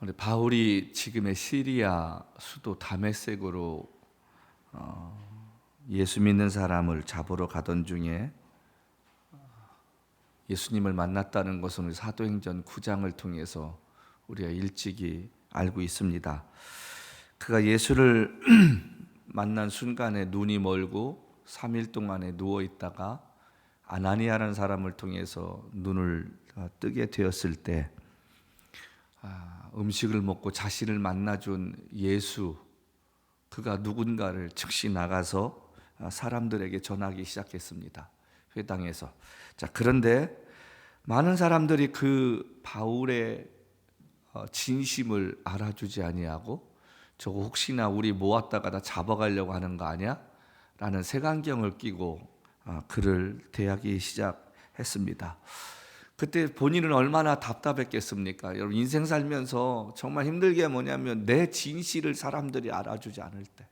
우리 바울이 지금의 시리아 수도 다메섹으로 예수 믿는 사람을 잡으러 가던 중에 예수님을 만났다는 것은 우리 사도행전 9장을 통해서 우리가 일찍이 알고 있습니다. 그가 예수를 만난 순간에 눈이 멀고 3일 동안에 누워 있다가 아나니아라는 사람을 통해서 눈을 뜨게 되었을 때 음식을 먹고 자신을 만나준 예수, 그가 누군가를 즉시 나가서 사람들에게 전하기 시작했습니다. 회당에서. 자, 그런데 많은 사람들이 그 바울의 진심을 알아주지 아니하고 저거 혹시나 우리 모았다가 다 잡아가려고 하는 거 아니야? 라는 색안경을 끼고 그를 대하기 시작했습니다. 그때 본인은 얼마나 답답했겠습니까? 여러분, 인생 살면서 정말 힘들게 뭐냐면 내 진실을 사람들이 알아주지 않을 때,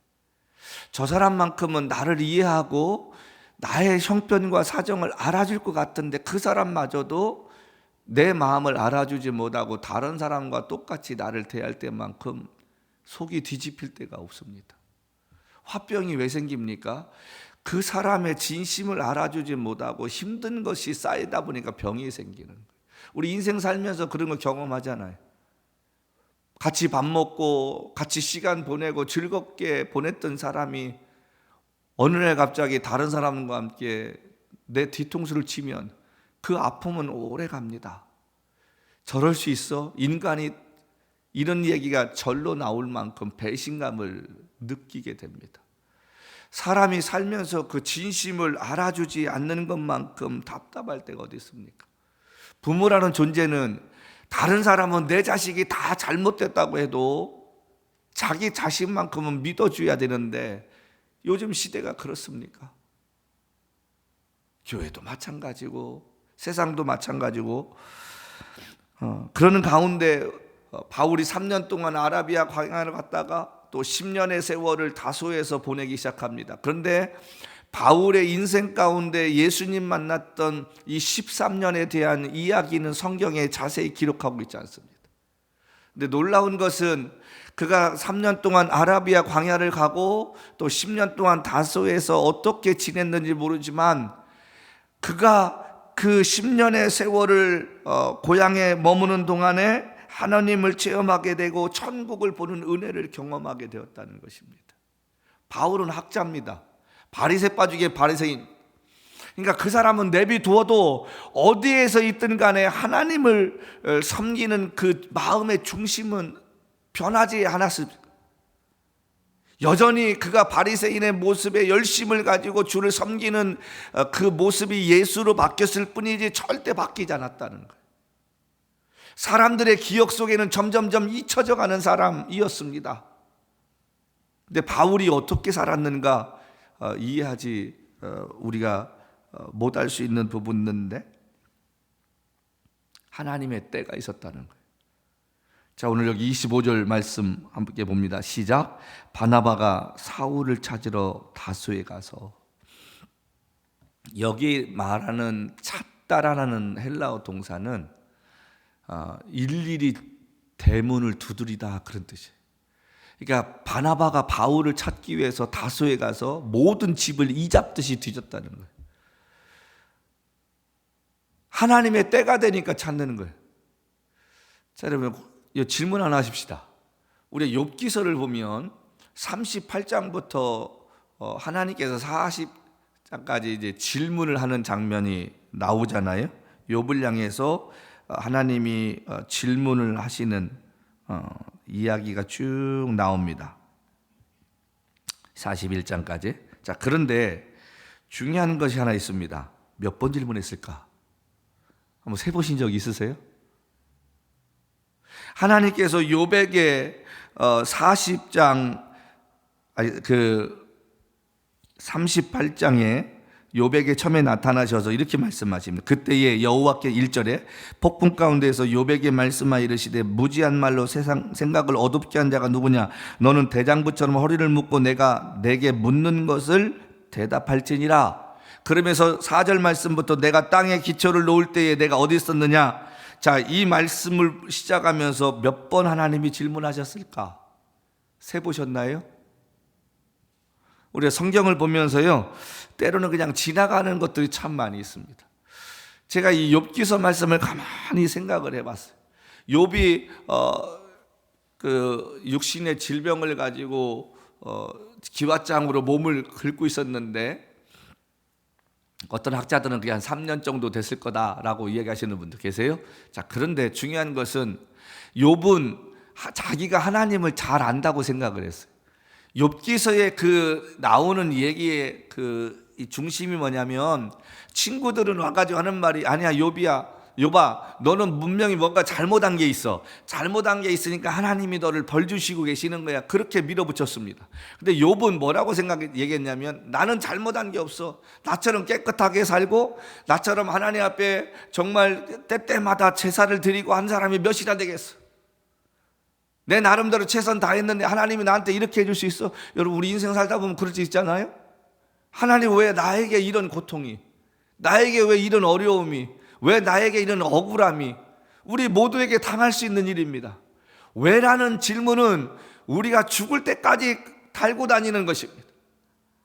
저 사람만큼은 나를 이해하고 나의 형편과 사정을 알아줄 것 같은데 그 사람마저도 내 마음을 알아주지 못하고 다른 사람과 똑같이 나를 대할 때만큼 속이 뒤집힐 때가 없습니다. 화병이 왜 생깁니까? 그 사람의 진심을 알아주지 못하고 힘든 것이 쌓이다 보니까 병이 생기는 거예요. 우리 인생 살면서 그런 거 경험하잖아요. 같이 밥 먹고 같이 시간 보내고 즐겁게 보냈던 사람이 어느 날 갑자기 다른 사람과 함께 내 뒤통수를 치면 그 아픔은 오래 갑니다. 저럴 수 있어? 인간이 이런 얘기가 절로 나올 만큼 배신감을 느끼게 됩니다. 사람이 살면서 그 진심을 알아주지 않는 것만큼 답답할 때가 어디 있습니까? 부모라는 존재는 다른 사람은 내 자식이 다 잘못됐다고 해도 자기 자식만큼은 믿어줘야 되는데 요즘 시대가 그렇습니까? 교회도 마찬가지고 세상도 마찬가지고 그러는 가운데 바울이 3년 동안 아라비아 광야를 갔다가 또 10년의 세월을 다소에서 보내기 시작합니다. 그런데 바울의 인생 가운데 예수님 만났던 이 13년에 대한 이야기는 성경에 자세히 기록하고 있지 않습니다. 근데 놀라운 것은 그가 3년 동안 아라비아 광야를 가고 또 10년 동안 다소에서 어떻게 지냈는지 모르지만 그가 그 10년의 세월을 고향에 머무는 동안에 하나님을 체험하게 되고 천국을 보는 은혜를 경험하게 되었다는 것입니다. 바울은 학자입니다. 바리새 빠지게 바리새인. 그러니까 그 사람은 내비두어도 어디에서 있든 간에 하나님을 섬기는 그 마음의 중심은 변하지 않았습니다. 여전히 그가 바리새인의 모습에 열심을 가지고 주를 섬기는 그 모습이 예수로 바뀌었을 뿐이지 절대 바뀌지 않았다는 거예요. 사람들의 기억 속에는 점점점 잊혀져 가는 사람이었습니다. 근데 바울이 어떻게 살았는가 이해하지 우리가 못할 수 있는 부분인데 하나님의 때가 있었다는 거예요. 자, 오늘 여기 25절 말씀 함께 봅니다. 시작. 바나바가 사울을 찾으러 다소에 가서, 여기 말하는 찾다라는 헬라어 동사는 일일이 대문을 두드리다 그런 뜻이에요. 그러니까 바나바가 바울을 찾기 위해서 다소에 가서 모든 집을 이잡듯이 뒤졌다는 거예요. 하나님의 때가 되니까 찾는 거예요. 자, 여러분, 질문 하나 하십시다. 우리 욥기서를 보면 38장부터 하나님께서 40장까지 이제 질문을 하는 장면이 나오잖아요. 욥을 향해서 하나님이 질문을 하시는 이야기가 쭉 나옵니다. 41장까지. 자, 그런데 중요한 것이 하나 있습니다. 몇 번 질문했을까? 한번 세보신 적 있으세요? 하나님께서 욥에게 38장에 욥에게 처음에 나타나셔서 이렇게 말씀하십니다. 그때에 여호와께 1절에 폭풍 가운데에서 욥에게 말씀하여 이르시되 무지한 말로 세상 생각을 어둡게 한 자가 누구냐? 너는 대장부처럼 허리를 묶고 내가 내게 묻는 것을 대답할지니라. 그러면서 4절 말씀부터 내가 땅에 기초를 놓을 때에 내가 어디 있었느냐? 자, 이 말씀을 시작하면서 몇 번 하나님이 질문하셨을까? 세보셨나요? 우리가 성경을 보면서요, 때로는 그냥 지나가는 것들이 참 많이 있습니다. 제가 이 욥기서 말씀을 가만히 생각을 해봤어요. 욥이 그 육신의 질병을 가지고 기왓장으로 몸을 긁고 있었는데, 어떤 학자들은 그게 한 3년 정도 됐을 거다라고 이야기하시는 분도 계세요. 자, 그런데 중요한 것은 욥은 자기가 하나님을 잘 안다고 생각을 했어요. 욥기서에 그 나오는 얘기의 이 중심이 뭐냐면, 친구들은 와가지고 하는 말이, 아니야 욥아 너는 분명히 뭔가 잘못한 게 있어. 잘못한 게 있으니까 하나님이 너를 벌 주시고 계시는 거야. 그렇게 밀어붙였습니다. 근데 욥은 뭐라고 얘기했냐면, 나는 잘못한 게 없어. 나처럼 깨끗하게 살고 나처럼 하나님 앞에 정말 때때마다 제사를 드리고 한 사람이 몇이나 되겠어. 내 나름대로 최선 다했는데 하나님이 나한테 이렇게 해줄 수 있어? 여러분, 우리 인생 살다 보면 그럴 수 있잖아요. 하나님, 왜 나에게 이런 고통이, 나에게 왜 이런 어려움이, 왜 나에게 이런 억울함이, 우리 모두에게 당할 수 있는 일입니다. 왜라는 질문은 우리가 죽을 때까지 달고 다니는 것입니다.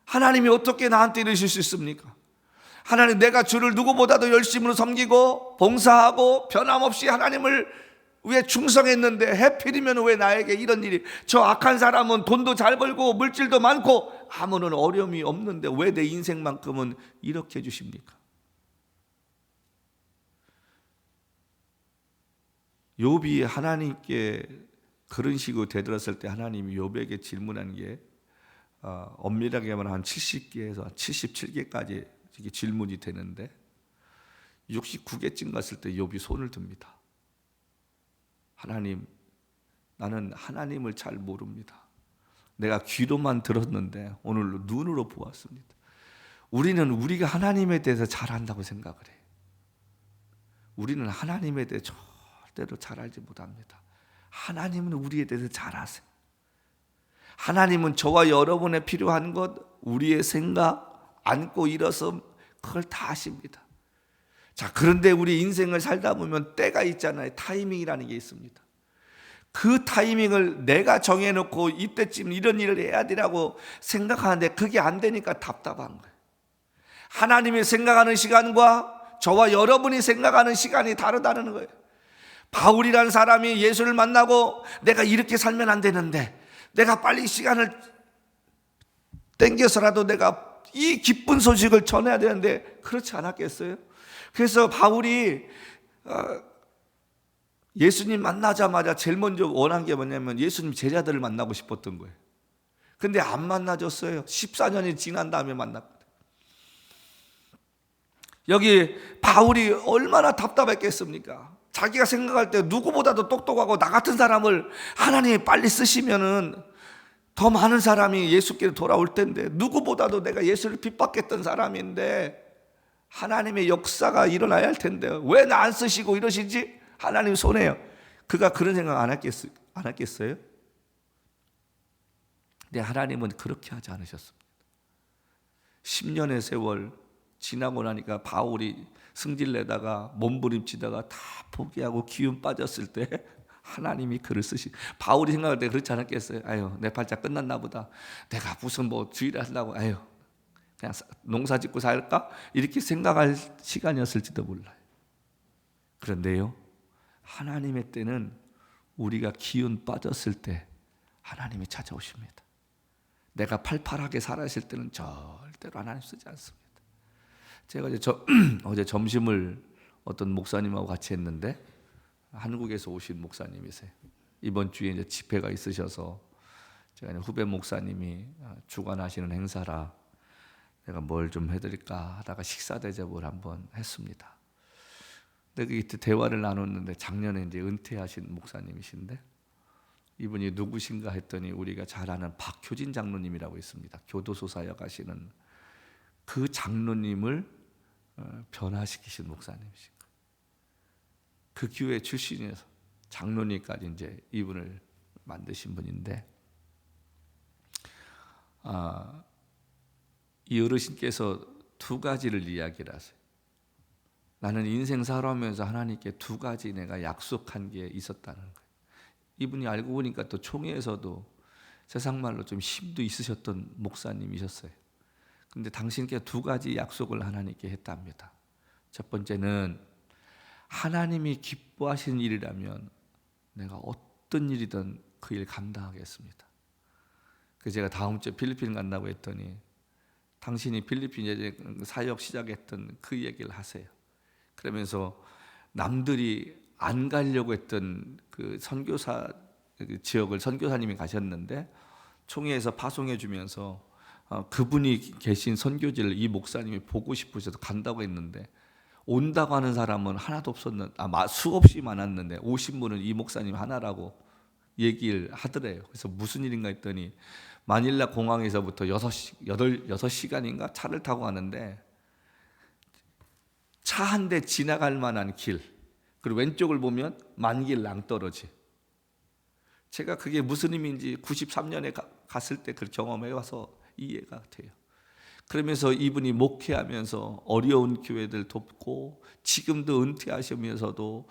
하나님이 어떻게 나한테 이러실 수 있습니까? 하나님, 내가 주를 누구보다도 열심으로 섬기고 봉사하고 변함없이 하나님을 왜 충성했는데 해필이면 왜 나에게 이런 일이, 저 악한 사람은 돈도 잘 벌고 물질도 많고 아무런 어려움이 없는데 왜 내 인생만큼은 이렇게 해주십니까? 욥이 하나님께 그런 식으로 되들었을 때 하나님이 욥에게 질문한 게 엄밀하게 말하면 한 70개에서 한 77개까지 이게 질문이 되는데, 69개쯤 갔을 때 욥이 손을 듭니다. 하나님, 나는 하나님을 잘 모릅니다. 내가 귀로만 들었는데 오늘 눈으로 보았습니다. 우리는 우리가 하나님에 대해서 잘 안다고 생각을 해요. 우리는 하나님에 대해 절대로 잘 알지 못합니다. 하나님은 우리에 대해서 잘 아세요. 하나님은 저와 여러분의 필요한 것, 우리의 생각, 안고 일어서 그걸 다 아십니다. 자, 그런데 우리 인생을 살다 보면 때가 있잖아요. 타이밍이라는 게 있습니다. 그 타이밍을 내가 정해놓고 이때쯤 이런 일을 해야 되라고 생각하는데 그게 안 되니까 답답한 거예요. 하나님이 생각하는 시간과 저와 여러분이 생각하는 시간이 다르다는 거예요. 바울이라는 사람이 예수를 만나고 내가 이렇게 살면 안 되는데, 내가 빨리 시간을 땡겨서라도 내가 이 기쁜 소식을 전해야 되는데 그렇지 않았겠어요? 그래서 바울이 예수님 만나자마자 제일 먼저 원한 게 뭐냐면 예수님 제자들을 만나고 싶었던 거예요. 근데 안 만나줬어요. 14년이 지난 다음에 만났거든. 여기 바울이 얼마나 답답했겠습니까? 자기가 생각할 때 누구보다도 똑똑하고 나 같은 사람을 하나님이 빨리 쓰시면은 더 많은 사람이 예수께로 돌아올 텐데, 누구보다도 내가 예수를 핍박했던 사람인데 하나님의 역사가 일어나야 할 텐데 왜 나 안 쓰시고 이러시지? 하나님 손해요. 그가 그런 생각 안 했겠어요? 근데 하나님은 그렇게 하지 않으셨습니다. 10년의 세월 지나고 나니까 바울이 승질내다가 몸부림치다가 다 포기하고 기운 빠졌을 때 하나님이 그를 바울이 생각할 때 그렇지 않았겠어요? 아유, 내 팔자 끝났나 보다. 내가 무슨 뭐 주의를 한다고, 아유, 그냥 농사 짓고 살까? 이렇게 생각할 시간이었을지도 몰라요. 그런데요, 하나님의 때는 우리가 기운 빠졌을 때 하나님이 찾아오십니다. 내가 팔팔하게 살아있을 때는 절대로 하나님 쓰지 않습니다. 제가 어제 점심을 어떤 목사님하고 같이 했는데, 한국에서 오신 목사님이세요. 이번 주에 이제 집회가 있으셔서 제가 후배 목사님이 주관하시는 행사라 내가 뭘 좀 해드릴까 하다가 식사 대접을 한번 했습니다. 근데 이때 대화를 나눴는데 작년에 이제 은퇴하신 목사님이신데, 이분이 누구신가 했더니 우리가 잘 아는 박효진 장로님이라고 있습니다. 교도소 사역 하시는 그 장로님을 변화시키신 목사님이신 거예요. 그 교회 출신이어서 장로님까지 이제 이분을 만드신 분인데, 이 어르신께서 두 가지를 이야기를 하세요. 나는 인생 살아오면서 하나님께 두 가지 내가 약속한 게 있었다는 거예요. 이분이 알고 보니까 또 총회에서도 세상 말로 좀 힘도 있으셨던 목사님이셨어요. 근데 당신께 두 가지 약속을 하나님께 했답니다. 첫 번째는 하나님이 기뻐하시는 일이라면 내가 어떤 일이든 그 일 감당하겠습니다. 그래서 제가 다음 주에 필리핀 간다고 했더니 당신이 필리핀에 사역 시작했던 그 얘기를 하세요. 그러면서 남들이 안 가려고 했던 그 선교사 지역을 선교사님이 가셨는데 총회에서 파송해 주면서 그분이 계신 선교지를 이 목사님이 보고 싶으셔서 간다고 했는데 온다고 하는 사람은 하나도 없었는데 수없이 많았는데 오신 분은 이 목사님 하나라고 얘기를 하더래요. 그래서 무슨 일인가 했더니 마닐라 공항에서부터 6시간인가 차를 타고 가는데 차 한 대 지나갈 만한 길, 그리고 왼쪽을 보면 만길 낭떠러지. 제가 그게 무슨 의미인지 93년에 갔을 때 그 경험해 와서 이해가 돼요. 그러면서 이분이 목회하면서 어려운 교회들 돕고 지금도 은퇴하시면서도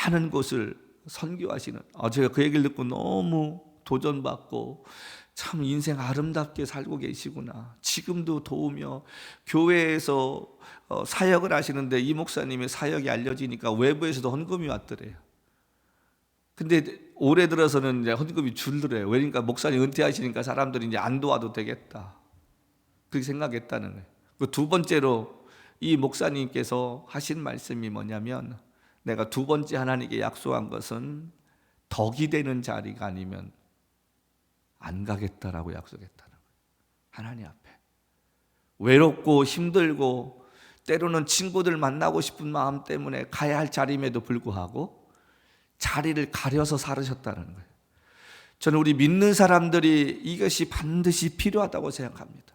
많은 곳을 선교하시는, 제가 그 얘기를 듣고 너무 도전받고 참 인생 아름답게 살고 계시구나. 지금도 도우며 교회에서 사역을 하시는데 이 목사님의 사역이 알려지니까 외부에서도 헌금이 왔더래요. 근데 올해 들어서는 이제 헌금이 줄더래요. 왜냐니까 목사님 은퇴하시니까 사람들이 이제 안 도와도 되겠다, 그렇게 생각했다는 거예요. 그 두 번째로 이 목사님께서 하신 말씀이 뭐냐면, 내가 두 번째 하나님께 약속한 것은 덕이 되는 자리가 아니면 안 가겠다라고 약속했다는 거예요. 하나님 앞에 외롭고 힘들고 때로는 친구들 만나고 싶은 마음 때문에 가야 할 자리임에도 불구하고 자리를 가려서 살으셨다는 거예요. 저는 우리 믿는 사람들이 이것이 반드시 필요하다고 생각합니다.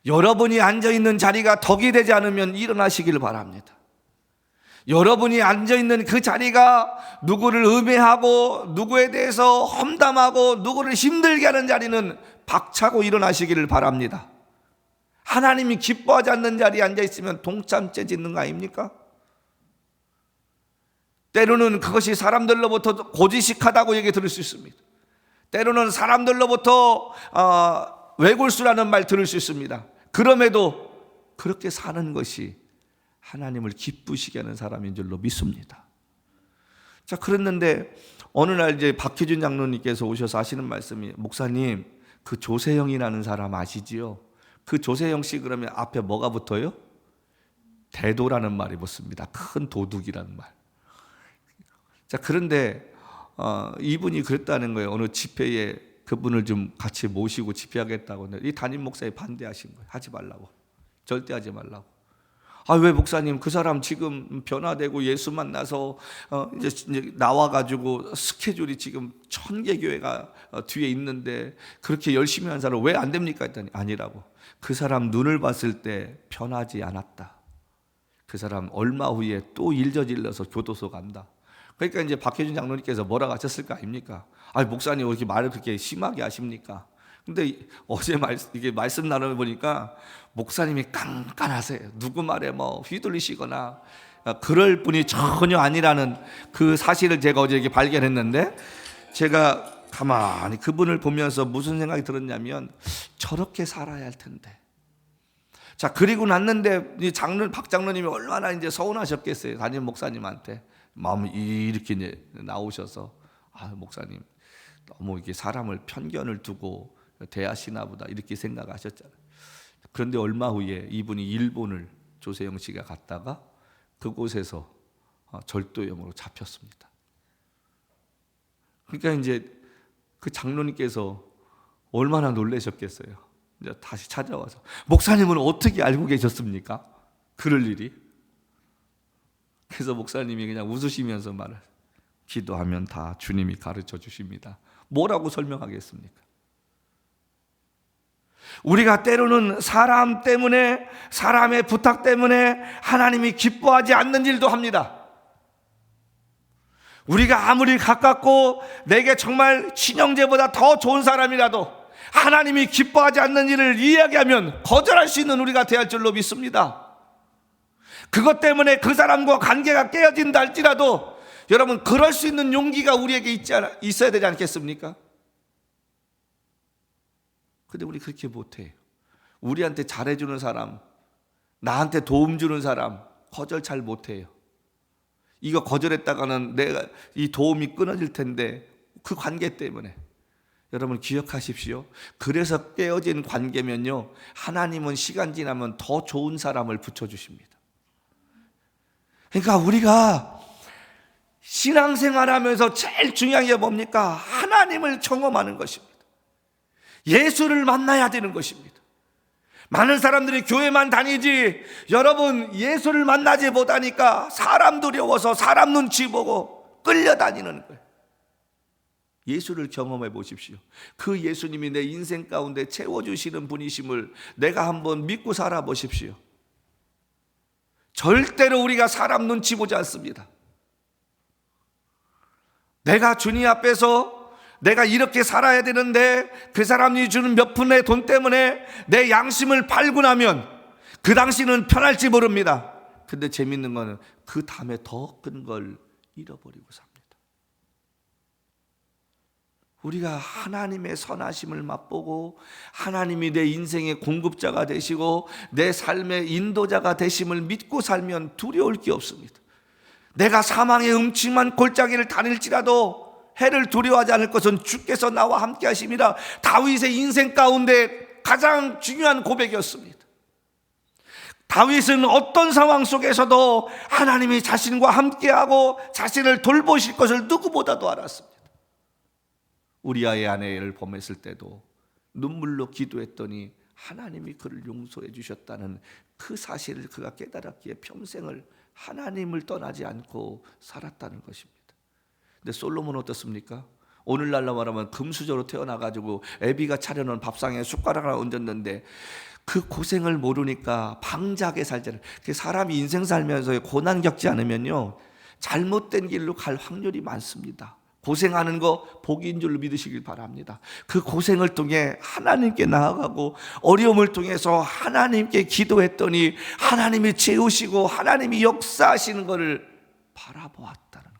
여러분이 앉아있는 자리가 덕이 되지 않으면 일어나시기를 바랍니다. 여러분이 앉아있는 그 자리가 누구를 음해하고 누구에 대해서 험담하고 누구를 힘들게 하는 자리는 박차고 일어나시기를 바랍니다. 하나님이 기뻐하지 않는 자리에 앉아있으면 동참죄 짓는 거 아닙니까? 때로는 그것이 사람들로부터 고지식하다고 얘기 들을 수 있습니다. 때로는 사람들로부터 외골수라는 말 들을 수 있습니다. 그럼에도 그렇게 사는 것이 하나님을 기쁘시게 하는 사람인 줄로 믿습니다. 자, 그랬는데 어느 날 이제 박희준 장로님께서 오셔서 하시는 말씀이, 목사님 그 조세형이라는 사람 아시지요? 그 조세형 씨 그러면 앞에 뭐가 붙어요? 대도라는 말이 붙습니다. 큰 도둑이라는 말. 자, 그런데 이분이 그랬다는 거예요. 어느 집회에 그분을 좀 같이 모시고 집회하겠다고 했는데 이 담임 목사에 반대하신 거예요. 하지 말라고, 절대 하지 말라고. 왜 목사님, 그 사람 지금 변화되고 예수 만나서 이제 나와가지고 스케줄이 지금 1000개 교회가 뒤에 있는데 그렇게 열심히 한 사람 왜 안 됩니까? 했더니 아니라고. 그 사람 눈을 봤을 때 변하지 않았다. 그 사람 얼마 후에 또 일저질러서 교도소 간다. 그러니까 이제 박혜준 장로님께서 뭐라고 하셨을 거 아닙니까? 목사님 왜 이렇게 말을 그렇게 심하게 하십니까? 근데 어제 이게 말씀 나눠보니까 목사님이 깐깐하세요. 누구 말에 뭐 휘둘리시거나 그럴 분이 전혀 아니라는 그 사실을 제가 어제 이렇게 발견했는데, 제가 가만히 그분을 보면서 무슨 생각이 들었냐면 저렇게 살아야 할 텐데. 자, 그리고 났는데 박 장로님이 얼마나 이제 서운하셨겠어요. 담임 목사님한테 마음이 이렇게 이제 나오셔서 목사님 너무 이게 사람을 편견을 두고 대하시나 보다 이렇게 생각하셨잖아요. 그런데 얼마 후에 이분이 일본을 조세영 씨가 갔다가 그곳에서 절도형으로 잡혔습니다. 그러니까 이제 그 장로님께서 얼마나 놀라셨겠어요. 이제 다시 찾아와서 목사님은 어떻게 알고 계셨습니까? 그럴 일이. 그래서 목사님이 그냥 웃으시면서 말을, 기도하면 다 주님이 가르쳐 주십니다. 뭐라고 설명하겠습니까? 우리가 때로는 사람 때문에, 사람의 부탁 때문에 하나님이 기뻐하지 않는 일도 합니다. 우리가 아무리 가깝고 내게 정말 친형제보다 더 좋은 사람이라도 하나님이 기뻐하지 않는 일을 이야기하면 거절할 수 있는 우리가 되어야 할 줄로 믿습니다. 그것 때문에 그 사람과 관계가 깨어진다 할지라도 여러분, 그럴 수 있는 용기가 우리에게 있어야 되지 않겠습니까? 근데 우리 그렇게 못해요. 우리한테 잘해주는 사람, 나한테 도움 주는 사람 거절 잘 못해요. 이거 거절했다가는 내가 이 도움이 끊어질 텐데, 그 관계 때문에. 여러분 기억하십시오. 그래서 깨어진 관계면요, 하나님은 시간 지나면 더 좋은 사람을 붙여주십니다. 그러니까 우리가 신앙생활하면서 제일 중요한 게 뭡니까? 하나님을 경험하는 것입니다. 예수를 만나야 되는 것입니다. 많은 사람들이 교회만 다니지, 여러분 예수를 만나지 못하니까 사람 두려워서 사람 눈치 보고 끌려다니는 거예요. 예수를 경험해 보십시오. 그 예수님이 내 인생 가운데 채워주시는 분이심을 내가 한번 믿고 살아보십시오. 절대로 우리가 사람 눈치 보지 않습니다. 내가 주님 앞에서 내가 이렇게 살아야 되는데 그 사람이 주는 몇 푼의 돈 때문에 내 양심을 팔고 나면 그 당시는 편할지 모릅니다. 근데 재밌는 거는 그 다음에 더 큰 걸 잃어버리고 삽니다. 우리가 하나님의 선하심을 맛보고 하나님이 내 인생의 공급자가 되시고 내 삶의 인도자가 되심을 믿고 살면 두려울 게 없습니다. 내가 사망의 음침한 골짜기를 다닐지라도 해를 두려워하지 않을 것은 주께서 나와 함께 하심이라. 다윗의 인생 가운데 가장 중요한 고백이었습니다. 다윗은 어떤 상황 속에서도 하나님이 자신과 함께하고 자신을 돌보실 것을 누구보다도 알았습니다. 우리아의 아내를 범했을 때도 눈물로 기도했더니 하나님이 그를 용서해 주셨다는 그 사실을 그가 깨달았기에 평생을 하나님을 떠나지 않고 살았다는 것입니다. 근데 솔로몬은 어떻습니까? 오늘날로 말하면 금수저로 태어나가지고 애비가 차려놓은 밥상에 숟가락을 얹었는데 그 고생을 모르니까 방자하게 살잖아요. 사람이 인생 살면서 고난 겪지 않으면요, 잘못된 길로 갈 확률이 많습니다. 고생하는 거 복인 줄로 믿으시길 바랍니다. 그 고생을 통해 하나님께 나아가고 어려움을 통해서 하나님께 기도했더니 하나님이 채우시고 하나님이 역사하시는 것을 바라보았다는 거예요.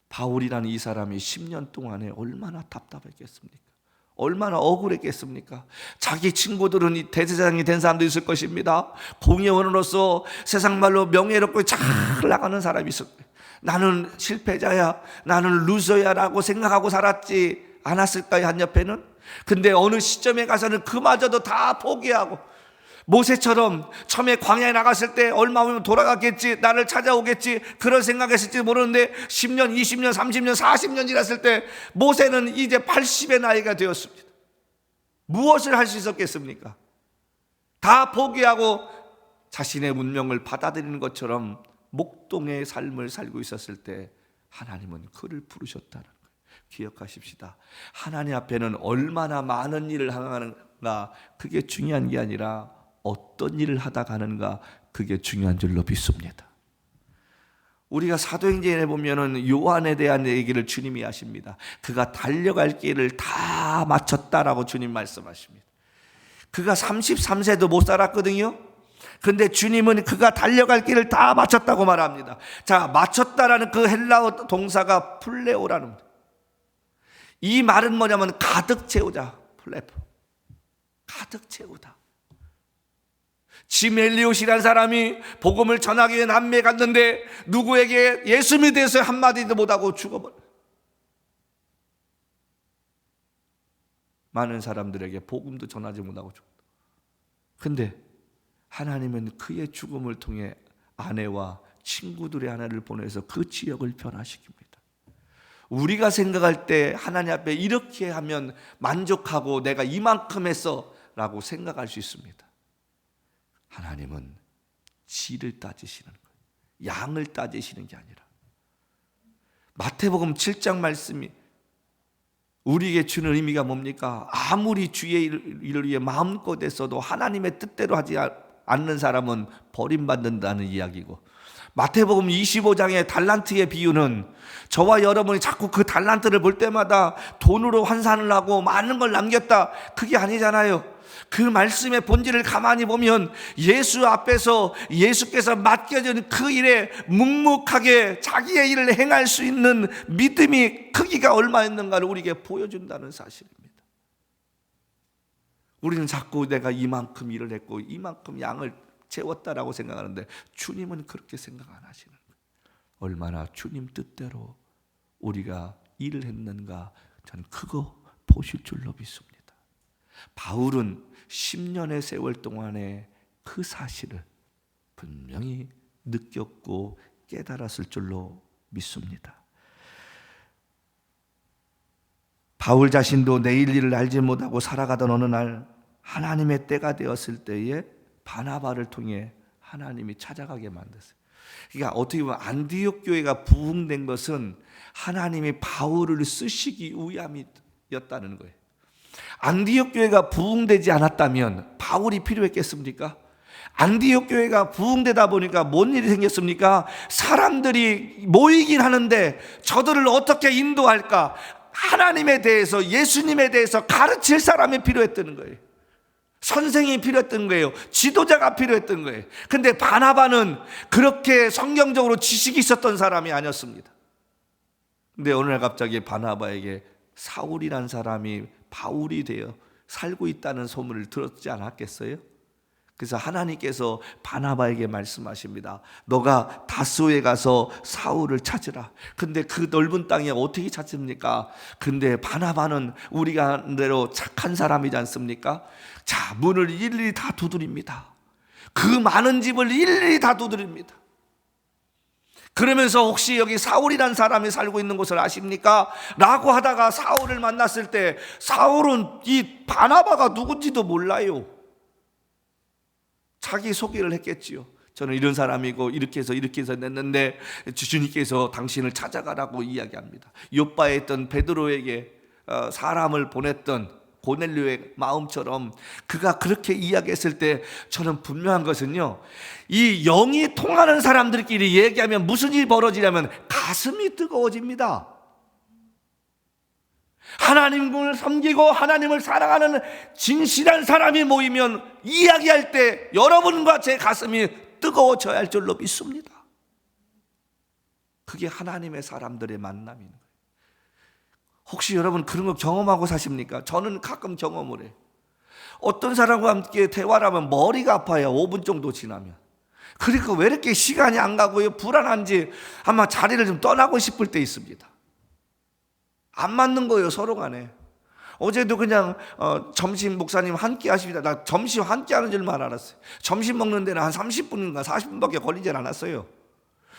바울이라는 이 사람이 10년 동안에 얼마나 답답했겠습니까? 얼마나 억울했겠습니까? 자기 친구들은 이 대제사장이 된 사람도 있을 것입니다. 공의원으로서 세상 말로 명예롭고 잘 나가는 사람이 있을 거예요. 나는 실패자야, 나는 루저야 라고 생각하고 살았지 않았을까요? 한 옆에는. 근데 어느 시점에 가서는 그마저도 다 포기하고, 모세처럼 처음에 광야에 나갔을 때 얼마 후면 돌아갔겠지, 나를 찾아오겠지, 그런 생각했을지 모르는데 10년, 20년, 30년, 40년 지났을 때 모세는 이제 80의 나이가 되었습니다. 무엇을 할 수 있었겠습니까? 다 포기하고 자신의 운명을 받아들이는 것처럼 목동의 삶을 살고 있었을 때 하나님은 그를 부르셨다는 거예요. 기억하십시다. 하나님 앞에는 얼마나 많은 일을 하는가, 그게 중요한 게 아니라 어떤 일을 하다 가는가, 그게 중요한 줄로 믿습니다. 우리가 사도행전에 보면은 요한에 대한 얘기를 주님이 하십니다. 그가 달려갈 길을 다 마쳤다라고 주님 말씀하십니다. 그가 33세도 못 살았거든요. 근데 주님은 그가 달려갈 길을 다 마쳤다고 말합니다. 자, 마쳤다라는 그 헬라어 동사가 플레오라는 겁니다. 이 말은 뭐냐면 가득 채우다, 플레포, 가득 채우다. 지멜리옷이라는 사람이 복음을 전하기 위해 남미에 갔는데 누구에게 예수님에 대해서 한마디도 못하고 죽어버려요. 많은 사람들에게 복음도 전하지 못하고 죽었다. 근데 하나님은 그의 죽음을 통해 아내와 친구들의 하나를 보내서 그 지역을 변화시킵니다. 우리가 생각할 때 하나님 앞에 이렇게 하면 만족하고 내가 이만큼 했어 라고 생각할 수 있습니다. 하나님은 질을 따지시는 거예요. 양을 따지시는 게 아니라. 마태복음 7장 말씀이 우리에게 주는 의미가 뭡니까? 아무리 주의 일을 위해 마음껏 했어도 하나님의 뜻대로 하지 않는 사람은 버림받는다는 이야기고, 마태복음 25장의 달란트의 비유는 저와 여러분이 자꾸 그 달란트를 볼 때마다 돈으로 환산을 하고 많은 걸 남겼다, 그게 아니잖아요. 그 말씀의 본질을 가만히 보면 예수 앞에서 예수께서 맡겨진 그 일에 묵묵하게 자기의 일을 행할 수 있는 믿음이 크기가 얼마였는가를 우리에게 보여준다는 사실입니다. 우리는 자꾸 내가 이만큼 일을 했고 이만큼 양을 채웠다라고 생각하는데 주님은 그렇게 생각 안 하시는 거예요. 얼마나 주님 뜻대로 우리가 일을 했는가 저는 그거 보실 줄로 믿습니다. 바울은 10년의 세월 동안에 그 사실을 분명히 느꼈고 깨달았을 줄로 믿습니다. 바울 자신도 내일 일을 알지 못하고 살아가던 어느 날 하나님의 때가 되었을 때에 바나바를 통해 하나님이 찾아가게 만들었어요. 그러니까 어떻게 보면 안디옥 교회가 부흥된 것은 하나님이 바울을 쓰시기 위함이었다는 거예요. 안디옥 교회가 부흥되지 않았다면 바울이 필요했겠습니까? 안디옥 교회가 부흥되다 보니까 뭔 일이 생겼습니까? 사람들이 모이긴 하는데 저들을 어떻게 인도할까? 하나님에 대해서, 예수님에 대해서 가르칠 사람이 필요했다는 거예요. 선생이 필요했던 거예요. 지도자가 필요했던 거예요. 근데 바나바는 그렇게 성경적으로 지식이 있었던 사람이 아니었습니다. 근데 어느 날 갑자기 바나바에게 사울이란 사람이 바울이 되어 살고 있다는 소문을 들었지 않았겠어요? 그래서 하나님께서 바나바에게 말씀하십니다. 너가 다소에 가서 사울을 찾으라. 근데 그 넓은 땅에 어떻게 찾습니까? 근데 바나바는 우리가 대로 착한 사람이지 않습니까? 자, 문을 일일이 다 두드립니다. 그 많은 집을 일일이 다 두드립니다. 그러면서 혹시 여기 사울이란 사람이 살고 있는 곳을 아십니까? 라고 하다가 사울을 만났을 때 사울은 이 바나바가 누군지도 몰라요. 자기 소개를 했겠지요. 저는 이런 사람이고 이렇게 해서 냈는데 주님께서 당신을 찾아가라고 이야기합니다. 요바에 있던 베드로에게 사람을 보냈던 고넬료의 마음처럼 그가 그렇게 이야기했을 때 저는 분명한 것은요, 이 영이 통하는 사람들끼리 얘기하면 무슨 일이 벌어지냐면 가슴이 뜨거워집니다. 하나님을 섬기고 하나님을 사랑하는 진실한 사람이 모이면 이야기할 때 여러분과 제 가슴이 뜨거워져야 할 줄로 믿습니다. 그게 하나님의 사람들의 만남인 거예요. 혹시 여러분 그런 거 경험하고 사십니까? 저는 가끔 경험을 해요. 어떤 사람과 함께 대화를 하면 머리가 아파요. 5분 정도 지나면. 그러니까 왜 이렇게 시간이 안 가고요? 불안한지 아마 자리를 좀 떠나고 싶을 때 있습니다. 안 맞는 거예요, 서로 간에. 어제도 그냥 점심 목사님 함께 하십니다. 나 점심 함께 하는 줄만 알았어요. 점심 먹는 데는 한 30분인가 40분밖에 걸리지 않았어요.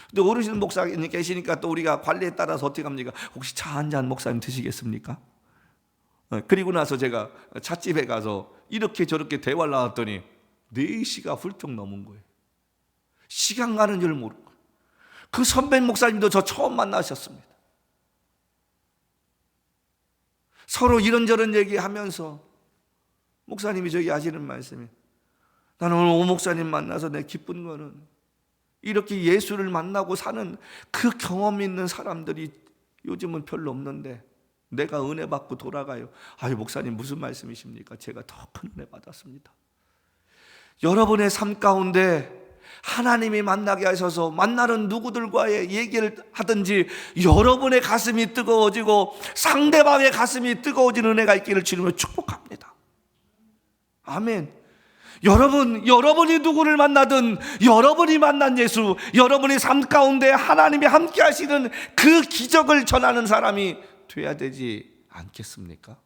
근데 어르신 목사님 계시니까 또 우리가 관리에 따라서 어떻게 합니까? 혹시 차 한 잔 목사님 드시겠습니까? 그리고 나서 제가 찻집에 가서 이렇게 저렇게 대화를 나왔더니 4시가 훌쩍 넘은 거예요. 시간 가는 줄 모르고. 그 선배 목사님도 저 처음 만나셨습니다. 서로 이런저런 얘기하면서 목사님이 저기 하시는 말씀이, 나는 오늘 오 목사님 만나서 내 기쁜 거는 이렇게 예수를 만나고 사는 그 경험 있는 사람들이 요즘은 별로 없는데 내가 은혜 받고 돌아가요. 아유 목사님 무슨 말씀이십니까? 제가 더 큰 은혜 받았습니다. 여러분의 삶 가운데 하나님이 만나게 하셔서 만나는 누구들과의 얘기를 하든지 여러분의 가슴이 뜨거워지고 상대방의 가슴이 뜨거워지는 은혜가 있기를 주님으로 축복합니다. 아멘. 여러분이 누구를 만나든 여러분이 만난 예수, 여러분의 삶 가운데 하나님이 함께 하시는 그 기적을 전하는 사람이 돼야 되지 않겠습니까?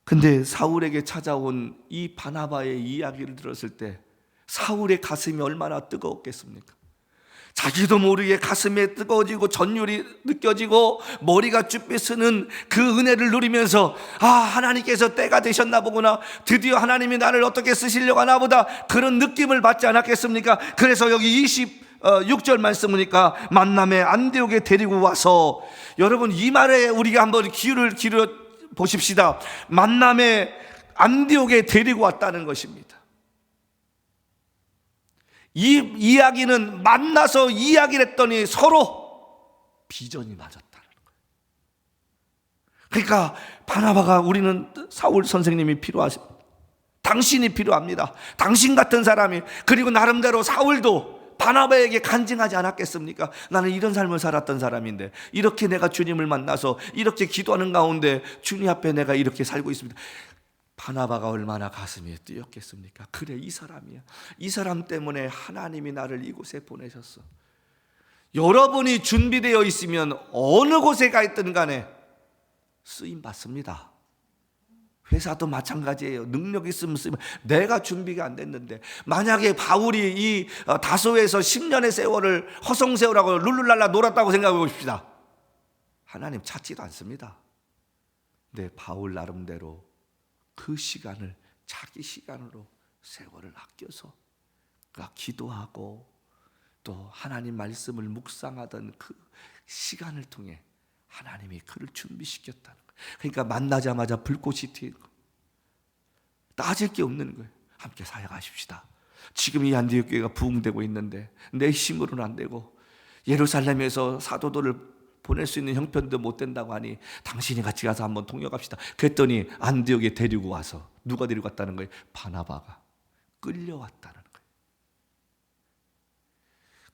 근데 사울에게 찾아온 이 바나바의 이야기를 들었을 때 사울의 가슴이 얼마나 뜨거웠겠습니까? 자기도 모르게 가슴에 뜨거워지고 전율이 느껴지고 머리가 쭈뼛 쓰는 그 은혜를 누리면서 하나님께서 때가 되셨나 보구나, 드디어 하나님이 나를 어떻게 쓰시려고 하나 보다, 그런 느낌을 받지 않았겠습니까? 그래서 여기 26절 말씀 보니까 만남에 안디옥에 데리고 와서, 여러분 이 말에 우리가 한번 귀를 기울여 보십시다. 만남에 안디옥에 데리고 왔다는 것입니다. 이 이야기는 만나서 이야기를 했더니 서로 비전이 맞았다는 거예요. 그러니까 바나바가 우리는 사울 선생님이 필요하십니다. 당신이 필요합니다. 당신 같은 사람이. 그리고 나름대로 사울도 바나바에게 간증하지 않았겠습니까? 나는 이런 삶을 살았던 사람인데, 이렇게 내가 주님을 만나서 이렇게 기도하는 가운데 주님 앞에 내가 이렇게 살고 있습니다. 바나바가 얼마나 가슴이 뛰었겠습니까? 그래, 이 사람이야. 이 사람 때문에 하나님이 나를 이곳에 보내셨어. 여러분이 준비되어 있으면 어느 곳에 가 있든 간에 쓰임 받습니다. 회사도 마찬가지예요. 능력 있으면 쓰임. 내가 준비가 안 됐는데, 만약에 바울이 이 다소에서 10년의 세월을 허송세월하고 룰루랄라 놀았다고 생각해 보십시다. 하나님 찾지도 않습니다. 근데 바울 나름대로 그 시간을 자기 시간으로 세월을 아껴서 그가 기도하고 또 하나님 말씀을 묵상하던 그 시간을 통해 하나님이 그를 준비시켰다는 거예요. 그러니까 만나자마자 불꽃이 튀는 거예요. 따질 게 없는 거예요. 함께 사역하십시다. 지금 이 안디옥 교회가 부흥되고 있는데 내 힘으로는 안 되고, 예루살렘에서 사도들을 보낼 수 있는 형편도 못 된다고 하니 당신이 같이 가서 한번 통역합시다. 그랬더니 안디옥에 데리고 와서, 누가 데리고 왔다는 거예요? 바나바가 끌려왔다는 거예요.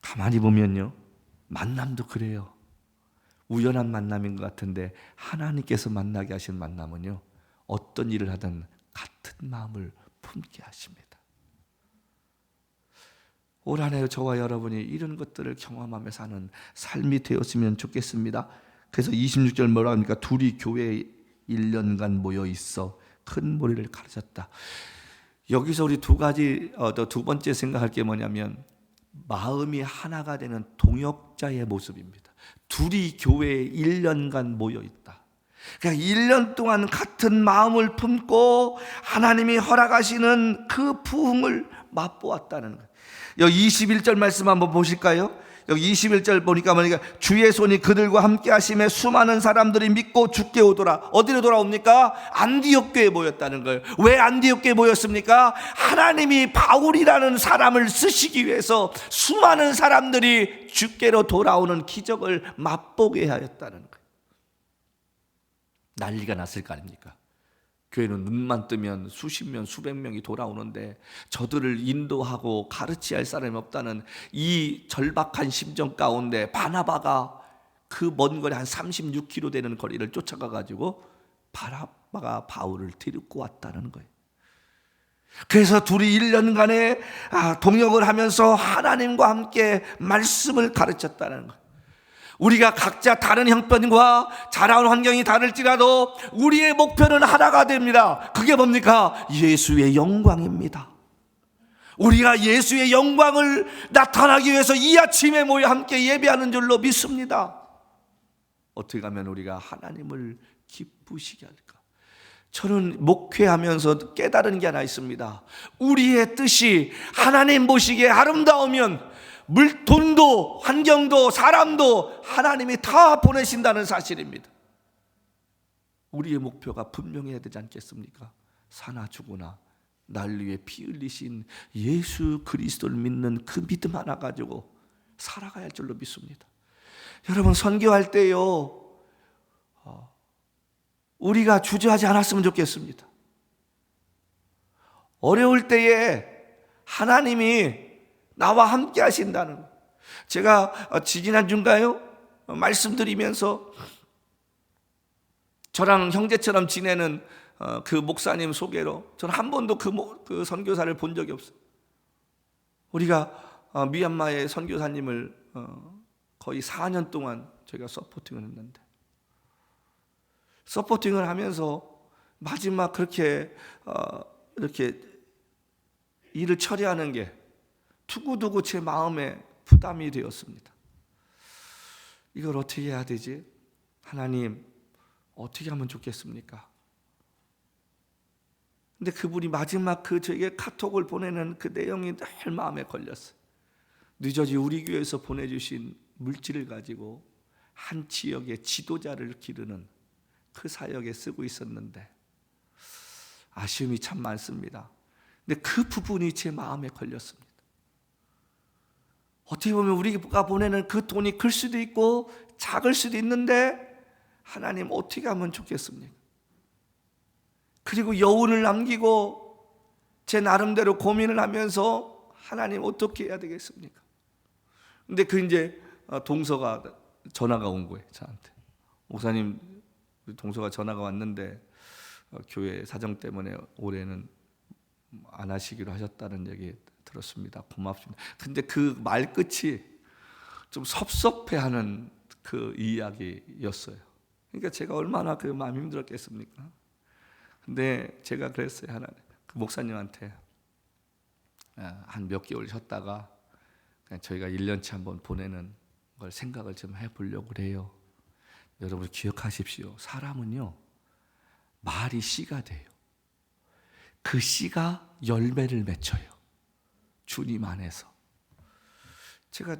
가만히 보면요, 만남도 그래요. 우연한 만남인 것 같은데 하나님께서 만나게 하신 만남은요, 어떤 일을 하든 같은 마음을 품게 하십니다. 올 한 해 저와 여러분이 이런 것들을 경험하며 사는 삶이 되었으면 좋겠습니다. 그래서 26절 뭐라 합니까? 둘이 교회에 1년간 모여 있어 큰 무리를 가르쳤다. 여기서 우리 두 번째 생각할 게 뭐냐면, 마음이 하나가 되는 동역자의 모습입니다. 둘이 교회에 1년간 모여 있다. 그러니까 1년 동안 같은 마음을 품고 하나님이 허락하시는 그 부흥을 맛보았다는 거예요. 여기 21절 말씀 한번 보실까요? 여기 21절 보니까 주의 손이 그들과 함께 하심에 수많은 사람들이 믿고 주께 오더라. 어디로 돌아옵니까? 안디옥 교회에 모였다는 거예요. 왜 안디옥 교회에 모였습니까? 하나님이 바울이라는 사람을 쓰시기 위해서 수많은 사람들이 주께로 돌아오는 기적을 맛보게 하였다는 거예요. 난리가 났을 거 아닙니까? 교회는 눈만 뜨면 수십 명, 수백 명이 돌아오는데 저들을 인도하고 가르치야 할 사람이 없다는 이 절박한 심정 가운데 바나바가 그 먼 거리 한 36km 되는 거리를 쫓아가가지고 바나바가 바울을 데리고 왔다는 거예요. 그래서 둘이 1년간의 동역을 하면서 하나님과 함께 말씀을 가르쳤다는 거예요. 우리가 각자 다른 형편과 자라온 환경이 다를지라도 우리의 목표는 하나가 됩니다. 그게 뭡니까? 예수의 영광입니다. 우리가 예수의 영광을 나타나기 위해서 이 아침에 모여 함께 예배하는 줄로 믿습니다. 어떻게 하면 우리가 하나님을 기쁘시게 할까? 저는 목회하면서 깨달은 게 하나 있습니다. 우리의 뜻이 하나님 보시기에 아름다우면 돈도 환경도 사람도 하나님이 다 보내신다는 사실입니다. 우리의 목표가 분명해야 되지 않겠습니까? 사나 죽으나 날 위해 피 흘리신 예수 그리스도를 믿는 그 믿음 하나 가지고 살아가야 할 줄로 믿습니다. 여러분, 선교할 때요, 우리가 주저하지 않았으면 좋겠습니다. 어려울 때에 하나님이 나와 함께 하신다는 거. 제가 지지난주인가요? 말씀드리면서 저랑 형제처럼 지내는 그 목사님 소개로 저는 한 번도 그 선교사를 본 적이 없어요. 우리가 미얀마의 선교사님을 거의 4년 동안 저희가 서포팅을 했는데, 서포팅을 하면서 마지막 그렇게 이렇게 일을 처리하는 게 두고두고 제 마음에 부담이 되었습니다. 이걸 어떻게 해야 되지? 하나님, 어떻게 하면 좋겠습니까? 근데 그분이 마지막 저에게 카톡을 보내는 그 내용이 늘 마음에 걸렸어요. 늦어지 우리 교회에서 보내주신 물질을 가지고 한 지역의 지도자를 기르는 그 사역에 쓰고 있었는데 아쉬움이 참 많습니다. 근데 그 부분이 제 마음에 걸렸습니다. 어떻게 보면 우리가 보내는 그 돈이 클 수도 있고 작을 수도 있는데 하나님 어떻게 하면 좋겠습니까? 그리고 여운을 남기고 제 나름대로 고민을 하면서 하나님 어떻게 해야 되겠습니까? 근데 그 이제 동서가 전화가 온 거예요, 저한테. 목사님, 동서가 전화가 왔는데 교회 사정 때문에 올해는 안 하시기로 하셨다는 얘기 들었습니다. 고맙습니다. 근데 그 말끝이 좀 섭섭해하는 그 이야기였어요. 그러니까 제가 얼마나 그 마음 힘들었겠습니까? 근데 제가 그랬어요. 하나님, 그 목사님한테 한 몇 개월 쉬었다가 그냥 저희가 1년치 한번 보내는 걸 생각을 좀 해보려고 그래요. 여러분 기억하십시오. 사람은요, 말이 씨가 돼요. 그 씨가 열매를 맺혀요. 주님 안에서. 제가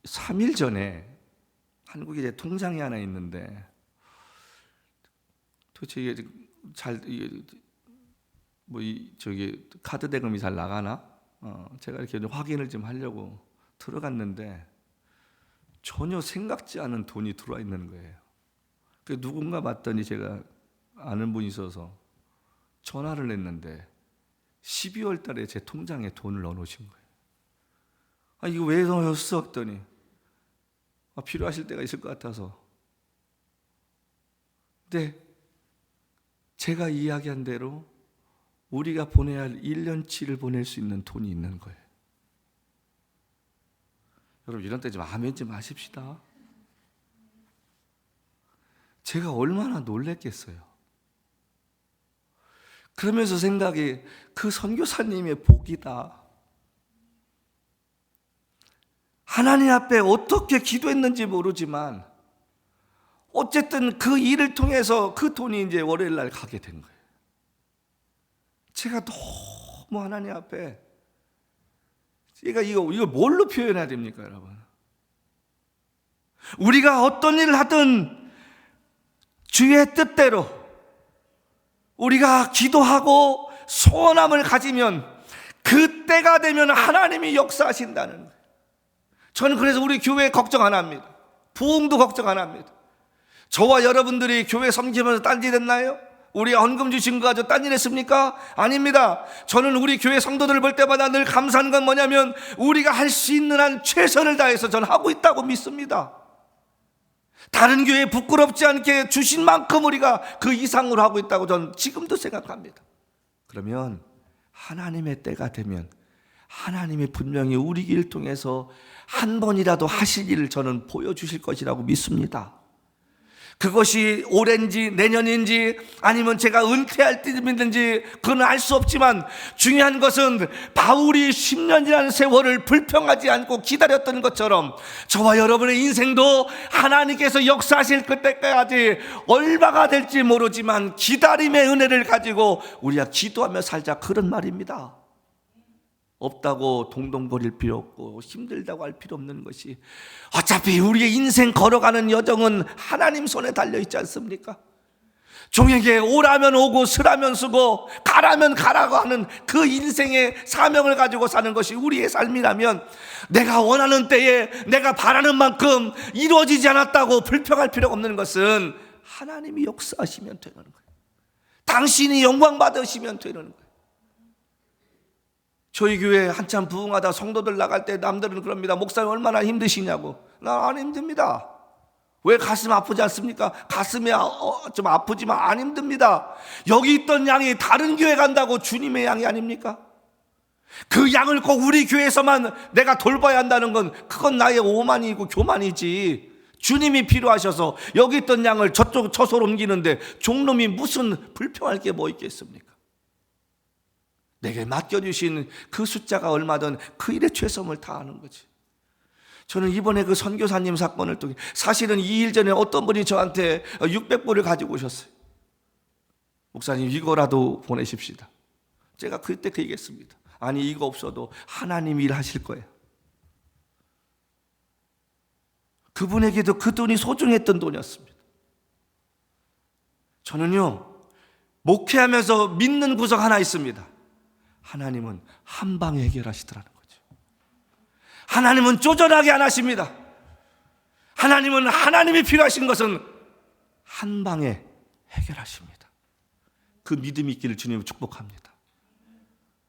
3일 전에 한국에 이제 통장이 하나 있는데 도대체 이게 잘 저기 카드 대금이 잘 나가나? 제가 이렇게 확인을 좀 하려고 들어갔는데 전혀 생각지 않은 돈이 들어와 있는 거예요. 그 누군가 봤더니 제가 아는 분이 있어서 전화를 했는데 12월 달에 제 통장에 돈을 넣어놓으신 거예요. 이거 왜 넣으셨어? 했더니 필요하실 때가 있을 것 같아서. 근데 제가 이야기한 대로 우리가 보내야 할 1년치를 보낼 수 있는 돈이 있는 거예요. 여러분 이런 때 좀 아멘 좀 하십시다. 제가 얼마나 놀랬겠어요. 그러면서 생각이, 그 선교사님의 복이다. 하나님 앞에 어떻게 기도했는지 모르지만 어쨌든 그 일을 통해서 그 돈이 이제 월요일 날 가게 된 거예요. 제가 너무 하나님 앞에, 제가 이거 뭘로 표현해야 됩니까, 여러분? 우리가 어떤 일을 하든 주의 뜻대로 우리가 기도하고 소원함을 가지면 그때가 되면 하나님이 역사하신다는 거예요. 저는 그래서 우리 교회 걱정 안 합니다. 부흥도 걱정 안 합니다. 저와 여러분들이 교회 섬기면서 딴짓 했나요? 우리 헌금 주신 거 가지고 딴짓 했습니까? 아닙니다. 저는 우리 교회 성도들을 볼 때마다 늘 감사한 건 뭐냐면 우리가 할 수 있는 한 최선을 다해서 저는 하고 있다고 믿습니다. 다른 교회에 부끄럽지 않게 주신 만큼 우리가 그 이상으로 하고 있다고 저는 지금도 생각합니다. 그러면 하나님의 때가 되면 하나님이 분명히 우리 길 통해서 한 번이라도 하실 일을 저는 보여주실 것이라고 믿습니다. 그것이 올해인지 내년인지 아니면 제가 은퇴할 때인지 그건 알 수 없지만 중요한 것은 바울이 10년이라는 세월을 불평하지 않고 기다렸던 것처럼 저와 여러분의 인생도 하나님께서 역사하실 그때까지 얼마가 될지 모르지만 기다림의 은혜를 가지고 우리가 기도하며 살자, 그런 말입니다. 없다고 동동거릴 필요 없고 힘들다고 할 필요 없는 것이, 어차피 우리의 인생 걸어가는 여정은 하나님 손에 달려있지 않습니까? 종에게 오라면 오고 쓰라면 쓰고 가라면 가라고 하는 그 인생의 사명을 가지고 사는 것이 우리의 삶이라면 내가 원하는 때에 내가 바라는 만큼 이루어지지 않았다고 불평할 필요가 없는 것은 하나님이 역사하시면 되는 거예요. 당신이 영광 받으시면 되는 거예요. 저희 교회 한참 부흥하다 성도들 나갈 때 남들은 그럽니다. 목사님 얼마나 힘드시냐고. 나 안 힘듭니다. 왜 가슴 아프지 않습니까? 가슴이 좀 아프지만 안 힘듭니다. 여기 있던 양이 다른 교회 간다고 주님의 양이 아닙니까? 그 양을 꼭 우리 교회에서만 내가 돌봐야 한다는 건 그건 나의 오만이고 교만이지. 주님이 필요하셔서 여기 있던 양을 저쪽 처소로 옮기는데 종놈이 무슨 불평할 게 뭐 있겠습니까? 내게 맡겨주신 그 숫자가 얼마든 그 일에 최선을 다하는 거지. 저는 이번에 그 선교사님 사건을 통해, 사실은 2일 전에 어떤 분이 저한테 600불을 가지고 오셨어요. 목사님 이거라도 보내십시다. 제가 그때 그 얘기했습니다. 아니 이거 없어도 하나님이 일하실 거예요. 그분에게도 그 돈이 소중했던 돈이었습니다. 저는요 목회하면서 믿는 구석 하나 있습니다. 하나님은 한 방에 해결하시더라는 거죠. 하나님은 쪼잔하게 안 하십니다. 하나님은 하나님이 필요하신 것은 한 방에 해결하십니다. 그 믿음이 있기를 주님을 축복합니다.